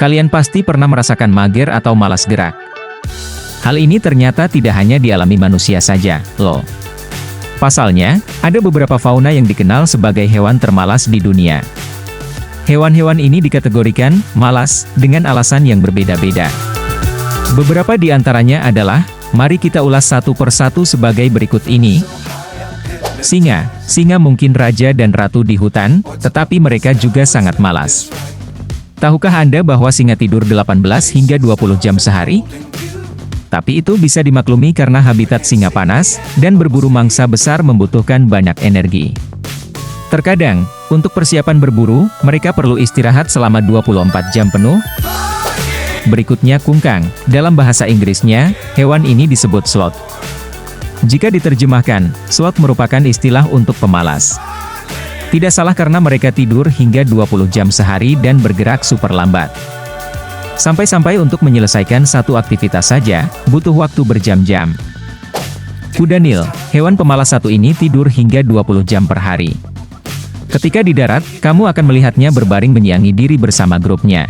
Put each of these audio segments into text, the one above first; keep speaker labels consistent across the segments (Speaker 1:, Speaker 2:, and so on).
Speaker 1: Kalian pasti pernah merasakan mager atau malas gerak. Hal ini ternyata tidak hanya dialami manusia saja, loh. Pasalnya, ada beberapa fauna yang dikenal sebagai hewan termalas di dunia. Hewan-hewan ini dikategorikan malas dengan alasan yang berbeda-beda. Beberapa di antaranya adalah, mari kita ulas satu persatu sebagai berikut ini. Singa. Singa mungkin raja dan ratu di hutan, tetapi mereka juga sangat malas. Tahukah Anda bahwa singa tidur 18 hingga 20 jam sehari? Tapi itu bisa dimaklumi karena habitat singa panas, dan berburu mangsa besar membutuhkan banyak energi. Terkadang, untuk persiapan berburu, mereka perlu istirahat selama 24 jam penuh. Berikutnya kungkang, dalam bahasa Inggrisnya, hewan ini disebut sloth. Jika diterjemahkan, sloth merupakan istilah untuk pemalas. Tidak salah karena mereka tidur hingga 20 jam sehari dan bergerak super lambat. Sampai-sampai untuk menyelesaikan satu aktivitas saja, butuh waktu berjam-jam. Kuda Nil, hewan pemalas satu ini tidur hingga 20 jam per hari. Ketika di darat, kamu akan melihatnya berbaring menyiangi diri bersama grupnya.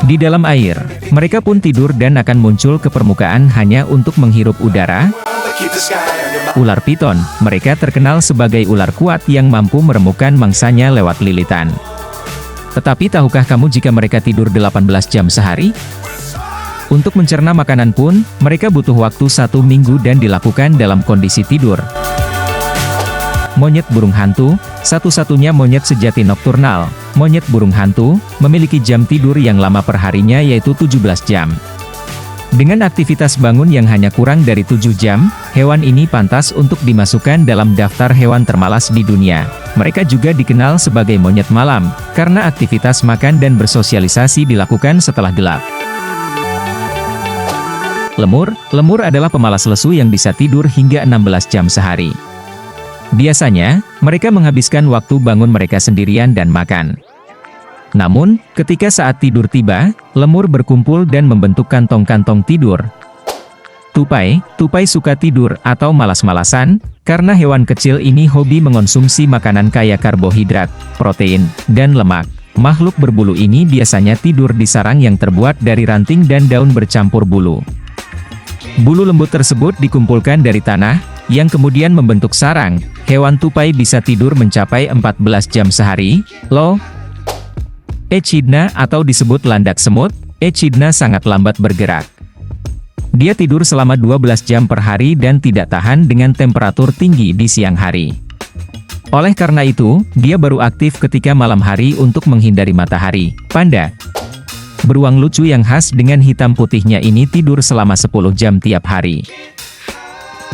Speaker 1: Di dalam air, mereka pun tidur dan akan muncul ke permukaan hanya untuk menghirup udara. Ular piton, mereka terkenal sebagai ular kuat yang mampu meremukkan mangsanya lewat lilitan. Tetapi tahukah kamu jika mereka tidur 18 jam sehari? Untuk mencerna makanan pun, mereka butuh waktu 1 minggu dan dilakukan dalam kondisi tidur. Monyet burung hantu, satu-satunya monyet sejati nokturnal. Monyet burung hantu, memiliki jam tidur yang lama perharinya yaitu 17 jam. Dengan aktivitas bangun yang hanya kurang dari 7 jam, hewan ini pantas untuk dimasukkan dalam daftar hewan termalas di dunia. Mereka juga dikenal sebagai monyet malam, karena aktivitas makan dan bersosialisasi dilakukan setelah gelap. Lemur. Lemur adalah pemalas lesu yang bisa tidur hingga 16 jam sehari. Biasanya, mereka menghabiskan waktu bangun mereka sendirian dan makan. Namun, ketika saat tidur tiba, lemur berkumpul dan membentuk kantong-kantong tidur. Tupai. Tupai suka tidur atau malas-malasan, karena hewan kecil ini hobi mengonsumsi makanan kaya karbohidrat, protein, dan lemak. Makhluk berbulu ini biasanya tidur di sarang yang terbuat dari ranting dan daun bercampur bulu. Bulu lembut tersebut dikumpulkan dari tanah, yang kemudian membentuk sarang. Hewan tupai bisa tidur mencapai 14 jam sehari, loh. Echidna atau disebut landak semut, Echidna sangat lambat bergerak. Dia tidur selama 12 jam per hari dan tidak tahan dengan temperatur tinggi di siang hari. Oleh karena itu, dia baru aktif ketika malam hari untuk menghindari matahari. Panda. Beruang lucu yang khas dengan hitam putihnya ini tidur selama 10 jam tiap hari.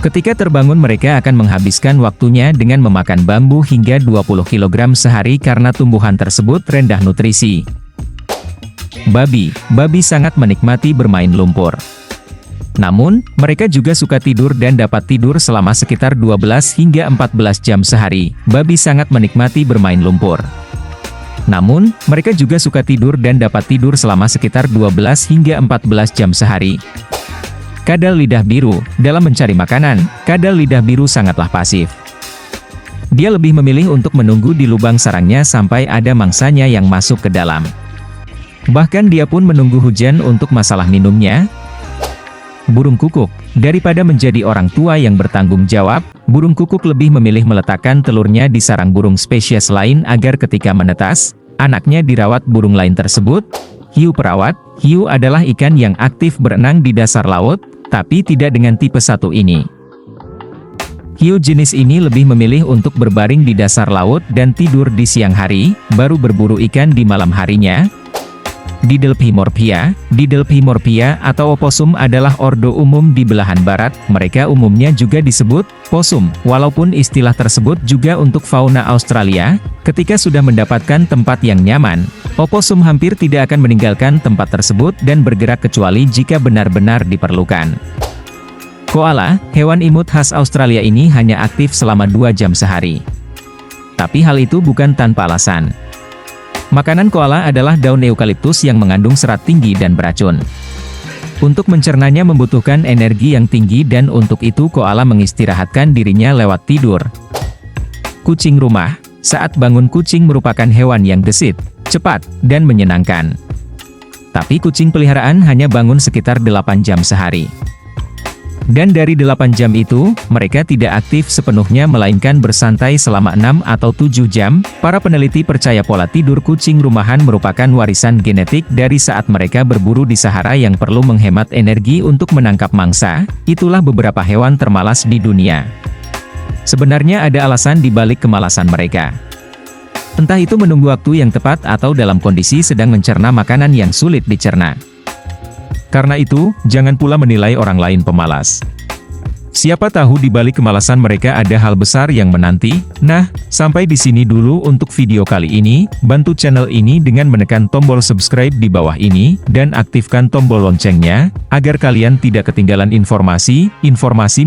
Speaker 1: Ketika terbangun mereka akan menghabiskan waktunya dengan memakan bambu hingga 20 kg sehari karena tumbuhan tersebut rendah nutrisi. Babi. Babi sangat menikmati bermain lumpur. Namun, mereka juga suka tidur dan dapat tidur selama sekitar 12 hingga 14 jam sehari. Babi sangat menikmati bermain lumpur. Namun, mereka juga suka tidur dan dapat tidur selama sekitar 12 hingga 14 jam sehari. Kadal lidah biru. Dalam mencari makanan, kadal lidah biru sangatlah pasif. Dia lebih memilih untuk menunggu di lubang sarangnya sampai ada mangsanya yang masuk ke dalam. Bahkan dia pun menunggu hujan untuk masalah minumnya. Burung kukuk. Daripada menjadi orang tua yang bertanggung jawab, burung kukuk lebih memilih meletakkan telurnya di sarang burung spesies lain agar ketika menetas, anaknya dirawat burung lain tersebut. Hiu perawat. Hiu adalah ikan yang aktif berenang di dasar laut, tapi tidak dengan tipe satu ini. Hiu jenis ini lebih memilih untuk berbaring di dasar laut dan tidur di siang hari, baru berburu ikan di malam harinya. Didelphimorphia. Didelphimorphia atau oposum adalah ordo umum di belahan barat, mereka umumnya juga disebut possum. Walaupun istilah tersebut juga untuk fauna Australia, ketika sudah mendapatkan tempat yang nyaman, oposum hampir tidak akan meninggalkan tempat tersebut dan bergerak kecuali jika benar-benar diperlukan. Koala, hewan imut khas Australia ini hanya aktif selama 2 jam sehari. Tapi hal itu bukan tanpa alasan. Makanan koala adalah daun eukaliptus yang mengandung serat tinggi dan beracun. Untuk mencernanya membutuhkan energi yang tinggi dan untuk itu koala mengistirahatkan dirinya lewat tidur. Kucing rumah. Saat bangun kucing merupakan hewan yang gesit, cepat, dan menyenangkan. Tapi kucing peliharaan hanya bangun sekitar 8 jam sehari. Dan dari 8 jam itu, mereka tidak aktif sepenuhnya melainkan bersantai selama 6 atau 7 jam. Para peneliti percaya pola tidur kucing rumahan merupakan warisan genetik dari saat mereka berburu di Sahara yang perlu menghemat energi untuk menangkap mangsa. Itulah beberapa hewan termalas di dunia. Sebenarnya ada alasan di balik kemalasan mereka. Entah itu menunggu waktu yang tepat atau dalam kondisi sedang mencerna makanan yang sulit dicerna. Karena itu, jangan pula menilai orang lain pemalas. Siapa tahu di balik kemalasan mereka ada hal besar yang menanti. Nah, sampai di sini dulu untuk video kali ini. Bantu channel ini dengan menekan tombol subscribe di bawah ini, dan aktifkan tombol loncengnya, agar kalian tidak ketinggalan informasi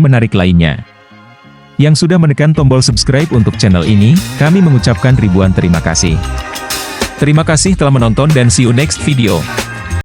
Speaker 1: menarik lainnya. Yang sudah menekan tombol subscribe untuk channel ini, kami mengucapkan ribuan terima kasih. Terima kasih telah menonton dan see you next video.